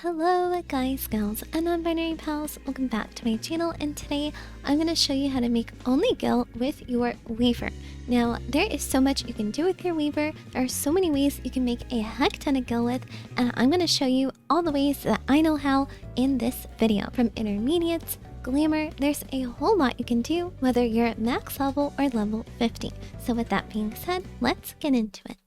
Hello guys, gals, and non-binary pals, welcome back to my channel, and today I'm going to show you how to make only gil with your weaver. Now, there is so much you can do with your weaver. There are so many ways you can make a heck ton of gil with, and I'm going to show you all the ways that I know how in this video. From intermediates, glamour, there's a whole lot you can do, whether you're at max level or level 50. So with that being said, let's get into it.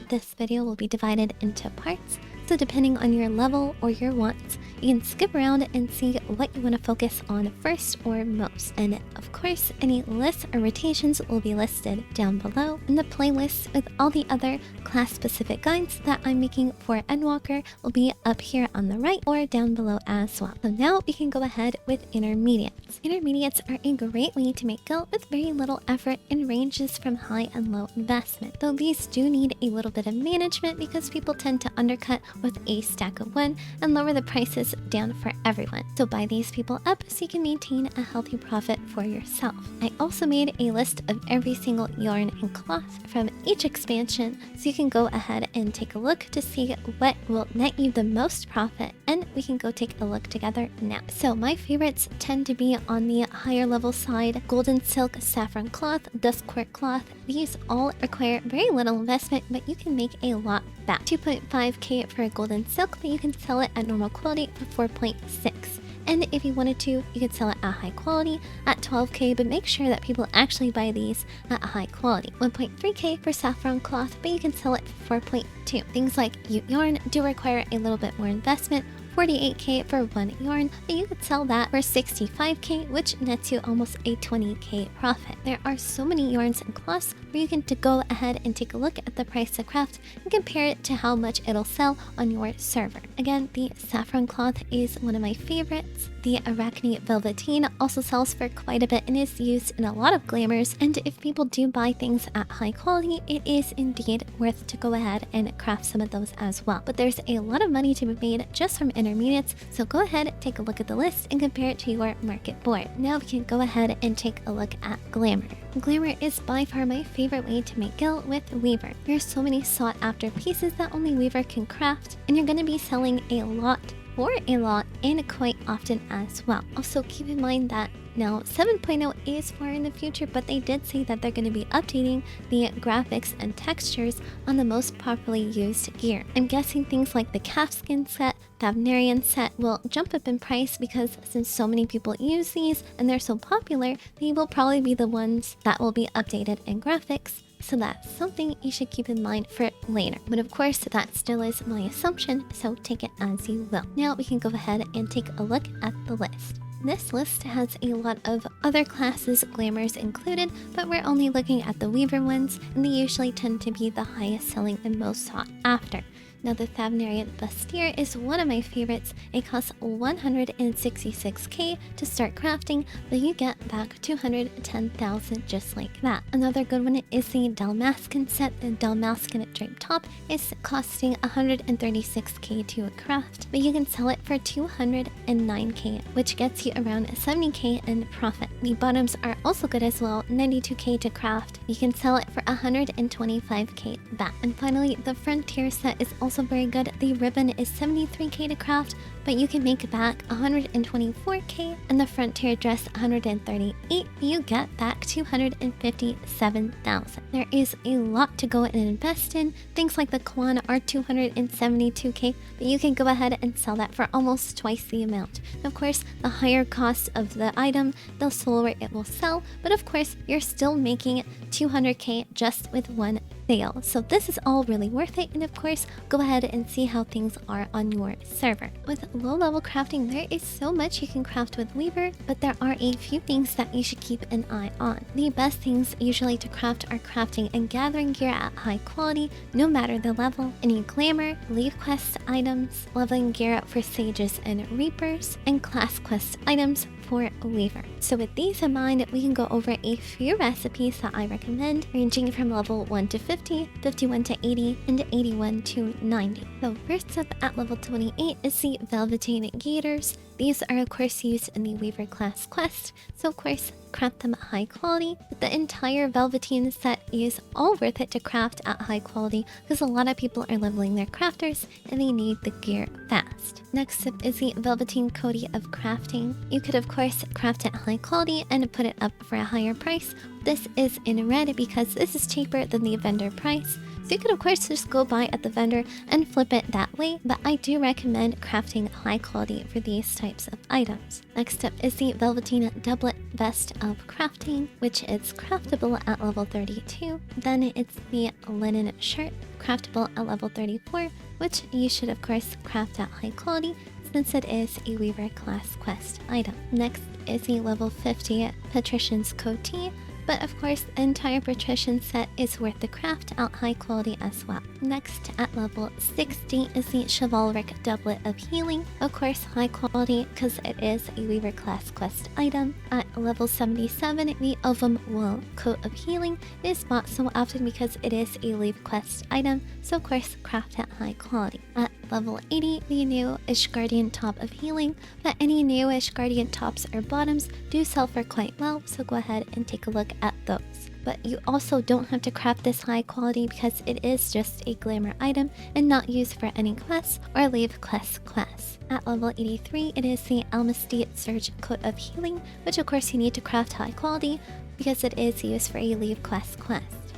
This video will be divided into parts, so depending on your level or your wants, you can skip around and see what you want to focus on first or most. And of course, any lists or rotations will be listed down below, and the playlist with all the other class-specific guides that I'm making for Endwalker will be up here on the right or down below as well. So now we can go ahead with intermediates. Intermediates are a great way to make gil with very little effort and ranges from high and low investment, though these do need a little bit of management because people tend to undercut with a stack of one and lower the prices down for everyone. So buy these people up so you can maintain a healthy profit for yourself. I also made a list of every single yarn and cloth from each expansion, so you can go ahead and take a look to see what will net you the most profit, and we can go take a look together now. So my favorites tend to be on the higher level side: golden silk, saffron cloth, dust quart cloth. These all require very little investment, but you can make a lot back. 2.5k for a golden silk, but you can sell it at normal quality for 4.6. And if you wanted to, you could sell it at high quality at 12k, but make sure that people actually buy these at high quality. 1.3k for saffron cloth, but you can sell it for 4.2. Things like Ute yarn do require a little bit more investment. 48k for one yarn, but you could sell that for 65k, which nets you almost a 20k profit. There are so many yarns and cloths where you can go ahead and take a look at the price to craft and compare it to how much it'll sell on your server. Again, the saffron cloth is one of my favorites. The Arachne Velveteen also sells for quite a bit and is used in a lot of glamours, and if people do buy things at high quality, it is indeed worth to go ahead and craft some of those as well. But there's a lot of money to be made just from intermediates, so go ahead, take a look at the list and compare it to your market board. Now we can go ahead and take a look at glamour. Glamour is by far my favorite way to make gil with weaver. There are so many sought after pieces that only weaver can craft, and you're going to be selling a lot for a lot and quite often as well. Also keep in mind that now 7.0 is far in the future, but they did say that they're going to be updating the graphics and textures on the most popularly used gear. I'm guessing things like the calfskin set, Thavnarian set will jump up in price because since so many people use these and they're so popular, they will probably be the ones that will be updated in graphics. So that's something you should keep in mind for later. But of course, that still is my assumption, so take it as you will. Now we can go ahead and take a look at the list. This list has a lot of other classes, glamours included, but we're only looking at the weaver ones, and they usually tend to be the highest selling and most sought after. Now the Thavnarian Bustier is one of my favorites. It costs 166k to start crafting, but you get back 210,000 just like that. Another good one is the Dalmascan set. The Dalmascan draped top is costing 136k to craft, but you can sell it for 209k, which gets you around 70k in profit. The bottoms are also good as well, 92k to craft. You can sell it for 125k back. And finally, the Frontier set is also very good. The ribbon is 73k to craft, but you can make back 124k, and the Frontier dress 138. You get back 257,000. There is a lot to go and invest in. Things like the Quan are 272k, but you can go ahead and sell that for almost twice the amount. Of course, the higher cost of the item, the slower it will sell, but of course, you're still making 200k just with one sale. So this is all really worth it, and of course, go ahead and see how things are on your server. With low-level crafting, there is so much you can craft with weaver, but there are a few things that you should keep an eye on. The best things usually to craft are crafting and gathering gear at high quality, no matter the level, any glamour, leaf quest items, leveling gear for sages and reapers, and class quest items for weaver. So with these in mind, we can go over a few recipes that I recommend, ranging from level 1 to 50, 51 to 80, and 81 to 90. So first up at level 28 is the Velveteen Gaiters. These are of course used in the Weaver class quest, so of course craft them high quality. But the entire velveteen set is all worth it to craft at high quality because a lot of people are leveling their crafters and they need the gear fast. Next up is the velveteen coatie of crafting. You could of course craft it high quality and put it up for a higher price. This is in red because this is cheaper than the vendor price. So you could of course just go buy at the vendor and flip it that way, but I do recommend crafting high quality for these types of items. Next up is the velveteen doublet vest of crafting, which is craftable at level 32. Then it's the linen shirt, craftable at level 34, which you should of course craft at high quality since it is a Weaver class quest item. Next is the level 50 Patrician's Coatee, but of course the entire Patrician set is worth the craft at high quality as well. Next at level 60 is the Chivalric Doublet of Healing, of course high quality because it is a Weaver class quest item. At level 77, the Ovum Wool Coat of Healing is bought so often because it is a Leave quest item, so of course craft at high quality. At level 80, the new Ishgardian Top of Healing, but any new Ishgardian tops or bottoms do sell for quite well, so go ahead and take a look at those. But you also don't have to craft this high quality because it is just a glamour item and not used for any quests or Leave quests. At level 83, it is the Almasty Surge Coat of Healing, which of course you need to craft high quality because it is used for a Leave quest.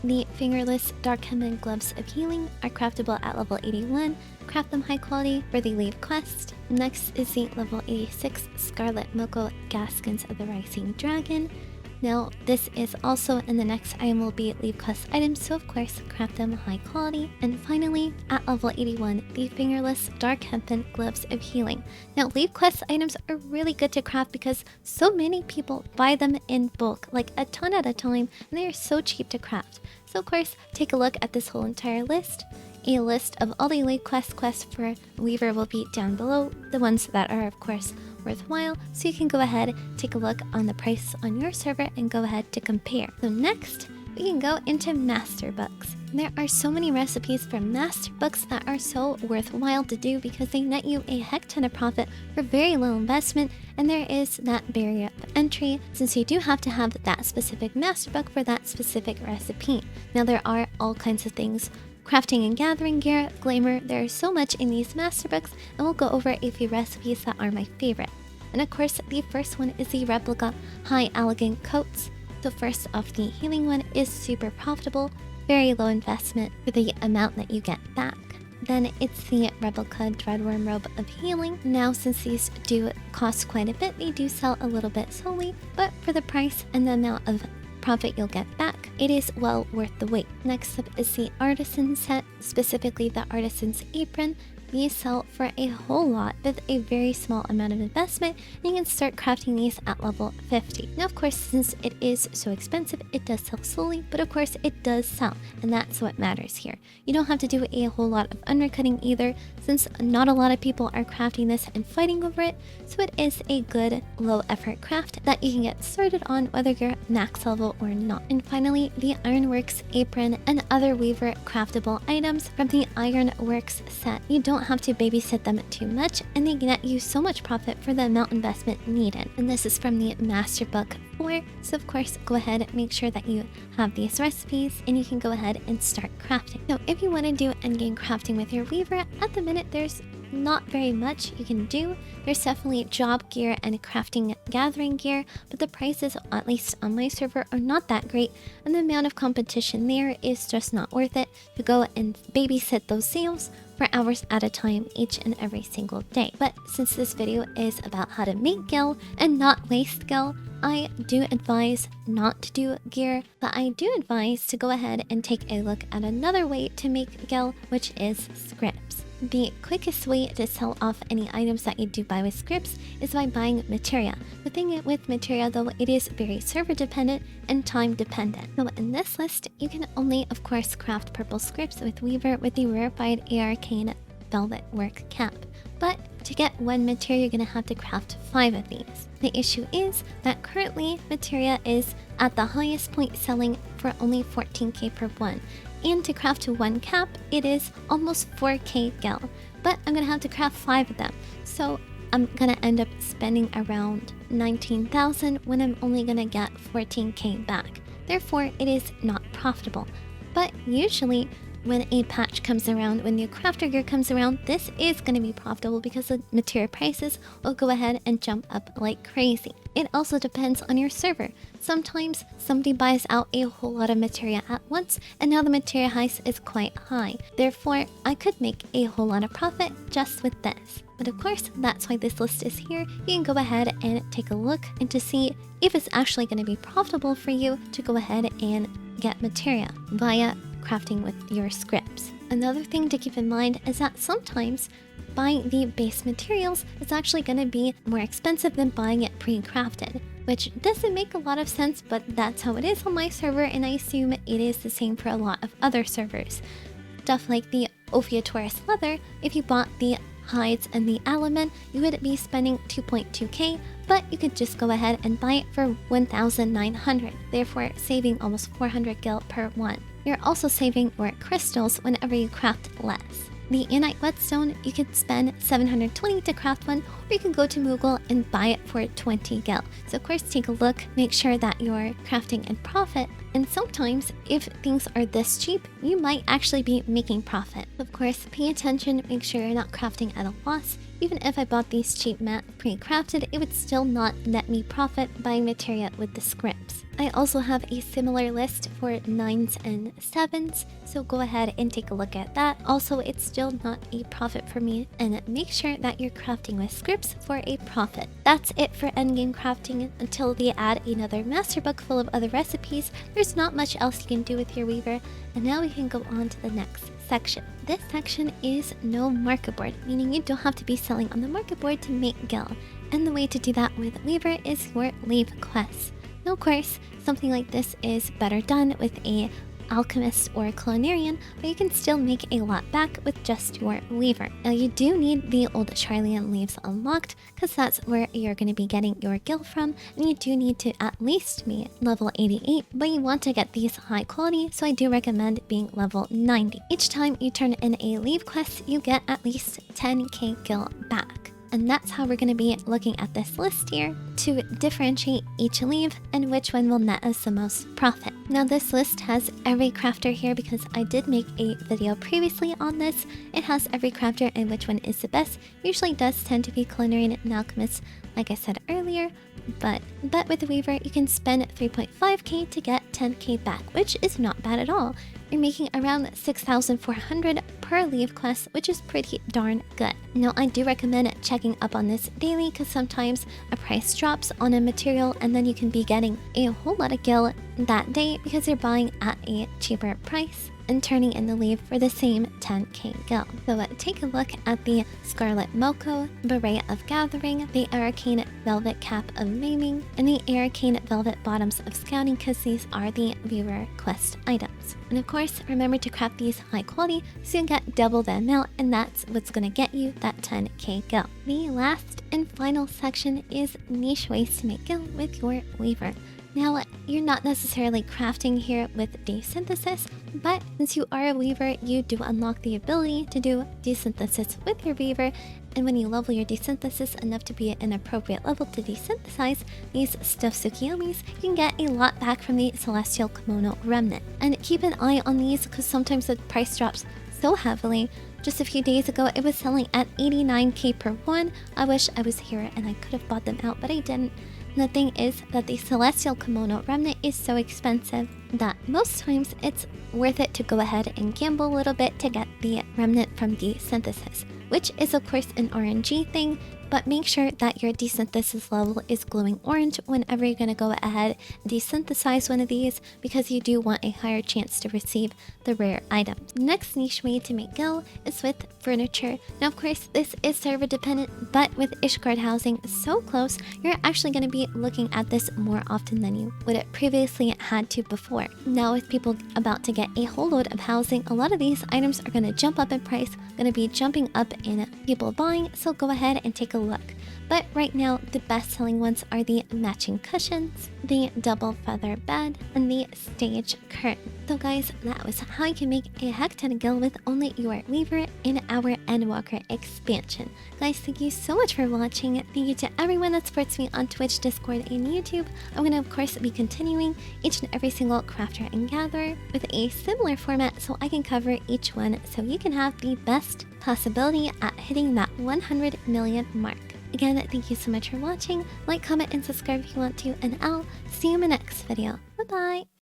The Fingerless Dark Hemmed Gloves of Healing are craftable at level 81. Craft them high quality for the Leave quest. Next is the level 86 Scarlet Moko Gaskins of the Rising Dragon. Now, this is also in the next item will be Leave quest items, so of course craft them high quality. And finally, at level 81, the Fingerless Dark Hempen Gloves of Healing. Now, Leave quest items are really good to craft because so many people buy them in bulk, like a ton at a time, and they are so cheap to craft. So of course, take a look at this whole entire list. A list of all the Leave quests for Weaver will be down below, the ones that are of course worthwhile, so you can go ahead, take a look on the price on your server and go ahead to compare. So next, we can go into Masterbooks. There are so many recipes from Masterbooks that are so worthwhile to do because they net you a heck ton of profit for very low investment, and there is that barrier of entry since you do have to have that specific Masterbook for that specific recipe. Now there are all kinds of things, crafting and gathering gear, glamour, there is so much in these Masterbooks, and we'll go over a few recipes that are my favorite. And of course, the first one is the replica High Elegant Coats. The first of the healing one is super profitable, very low investment for the amount that you get back. Then it's the replica Dreadworm Robe of Healing. Now since these do cost quite a bit, they do sell a little bit slowly, but for the price and the amount of profit you'll get back, it is well worth the wait. Next up is the Artisan set, specifically the Artisan's Apron. These sell for a whole lot with a very small amount of investment, and you can start crafting these at level 50. Now of course, since it is so expensive, it does sell slowly, but of course it does sell, and that's what matters here. You don't have to do a whole lot of undercutting either, since not a lot of people are crafting this and fighting over it, so it is a good low effort craft that you can get started on whether you're max level or not. And finally, the Ironworks Apron and other Weaver craftable items from the Ironworks set. You don't have to babysit them too much, and they net you so much profit for the amount investment needed. And this is from the Masterbook 4, so of course go ahead and make sure that you have these recipes and you can go ahead and start crafting. Now if you want to do endgame crafting with your Weaver, at the minute there's not very much you can do. There's definitely job gear and crafting gathering gear, but the prices, at least on my server, are not that great, and the amount of competition there is just not worth it to go and babysit those sales for hours at a time each and every single day. But since this video is about how to make gil and not waste gil, I do advise not to do gear, but I do advise to go ahead and take a look at another way to make gil, which is scripts. The quickest way to sell off any items that you do buy with scripts is by buying Materia. The thing with Materia though, it is very server dependent and time dependent. So in this list, you can only of course craft purple scripts with Weaver with the rarefied Arcane Velvet Work Cap. But to get one Materia, you're going to have to craft 5 of these. The issue is that currently Materia is at the highest point selling for only 14k per one. And to craft to 1 cap, it is almost 4k gil. But I'm going to have to craft 5 of them. So I'm gonna end up spending around 19,000 when I'm only gonna get 14k back. Therefore, it is not profitable. But usually, when a patch comes around, when new crafter gear comes around, this is going to be profitable because the material prices will go ahead and jump up like crazy. It also depends on your server. Sometimes somebody buys out a whole lot of materia at once, and now the materia heist is quite high. Therefore, I could make a whole lot of profit just with this. But of course, that's why this list is here. You can go ahead and take a look and to see if it's actually going to be profitable for you to go ahead and get materia via crafting with your scripts. Another thing to keep in mind is that sometimes buying the base materials is actually going to be more expensive than buying it pre-crafted, which doesn't make a lot of sense, but that's how it is on my server, and I assume it is the same for a lot of other servers. Stuff like the Ophiutorus leather, if you bought the hides and the element, you would be spending 2.2k, but you could just go ahead and buy it for 1,900, therefore saving almost 400 gil per one. You're also saving your crystals whenever you craft less. The Inite Whetstone, you could spend 720 to craft one, or you can go to Moogle and buy it for 20 gil. So of course take a look, make sure that you're crafting in profit, and sometimes if things are this cheap, you might actually be making profit. Of course, pay attention, make sure you're not crafting at a loss. Even if I bought these cheap mats pre-crafted, it would still not net me profit buying materia with the scripts. I also have a similar list for 9s and 7s, so go ahead and take a look at that. Also, it's still not a profit for me, and make sure that you're crafting with scripts for a profit. That's it for endgame crafting until they add another master book full of other recipes. There's not much else you can do with your weaver, and now we can go on to the next section. This section is no market board, meaning you don't have to be selling on the market board to make gil, and the way to do that with weaver is your leave quests. Now of course, something like this is better done with a alchemist or clonarian, but you can still make a lot back with just your weaver. Now you do need the old Charlian leaves unlocked, because that's where you're going to be getting your gil from, and you do need to at least be level 88, but you want to get these high quality, so I do recommend being level 90. Each time you turn in a leave quest, you get at least 10k gil back. And that's how we're going to be looking at this list here to differentiate each leave and which one will net us the most profit. Now this list has every crafter here because I did make a video previously on this. It has every crafter and which one is the best. Usually does tend to be Clonarian and Alchemist, like I said earlier, but with the Weaver you can spend 3.5k to get 10k back, which is not bad at all. You're making around 6,400 per leave quest, which is pretty darn good. Now I do recommend checking up on this daily because sometimes a price drops on a material and then you can be getting a whole lot of gil that day because you're buying at a cheaper price and turning in the leave for the same 10k gil. So take a look at the Scarlet Moko, Beret of Gathering, the Arcane Velvet Cap of Maiming, and the Arcane Velvet Bottoms of Scouting because these are the viewer quest items. And of course, remember to craft these high quality so you get double the amount, and that's what's going to get you that 10k gil. The last and final section is niche ways to make gil with your weaver. Now, you're not necessarily crafting here with desynthesis, but since you are a weaver, you do unlock the ability to do desynthesis with your weaver, and when you level your desynthesis enough to be at an appropriate level to desynthesize these stuffed Tsukiyomis, you can get a lot back from the Celestial Kimono Remnant. And keep an eye on these because sometimes the price drops so heavily. Just a few days ago, it was selling at 89k per one. I wish I was here and I could have bought them out, but I didn't. And the thing is that the Celestial Kimono Remnant is so expensive that most times it's worth it to go ahead and gamble a little bit to get the remnant from desynthesis, which is of course an RNG thing, but make sure that your desynthesis level is glowing orange whenever you're going to go ahead and desynthesize one of these because you do want a higher chance to receive the rare items. Next niche way to make gil is with furniture. Now of course this is server dependent, but with Ishgard housing so close, you're actually going to be looking at this more often than you would have previously had to before. Now with people about to get a whole load of housing, a lot of these items are going to jump up in price, going to be jumping up in people buying, so go ahead and take a look. but right now the best-selling ones are the matching cushions, the double feather bed, and the stage curtain. So guys, that was how you can make a heck ton of gil with only your weaver in our Endwalker expansion. Guys, thank you so much for watching. Thank you to everyone that supports me on Twitch, Discord, and YouTube. I'm going to of course be continuing each and every single crafter and gatherer with a similar format so I can cover each one so you can have the best possibility at hitting that 100 million mark. Again, thank you so much for watching. Like, comment, and subscribe if you want to, and I'll see you in my next video. Bye bye!